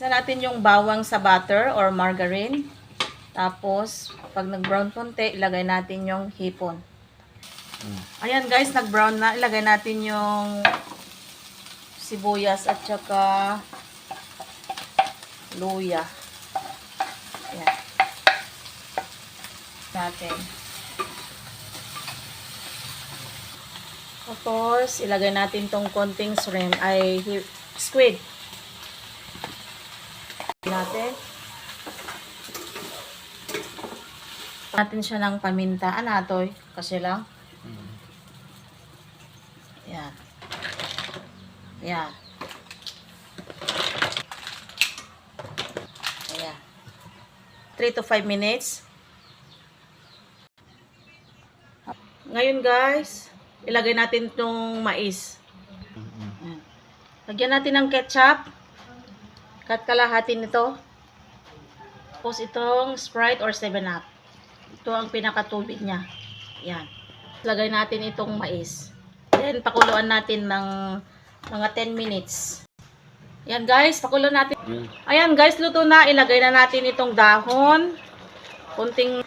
Isa natin yung bawang sa butter or margarine. Tapos, pag nag-brown konti, ilagay natin yung hipon. Ayan guys, nag-brown na. Ilagay natin yung sibuyas at saka luya. Ayan. Natin. Of course, ilagay natin tong konting shrimp ay squid. Natin siya ng paminta. Anatoy, kasi lang. Yan. Yan. Ayan. 3 to 5 minutes. Ngayon guys, ilagay natin itong mais. Lagyan natin ng ketchup. Cut kalahati nito. Tapos itong Sprite or 7-Up. Ito ang pinakatubig niya. Yan. Lagay natin itong mais. Then, pakuluan natin ng mga 10 minutes. Yan guys, pakuluan natin. Ayan guys, luto na. Ilagay na natin itong dahon. Kunting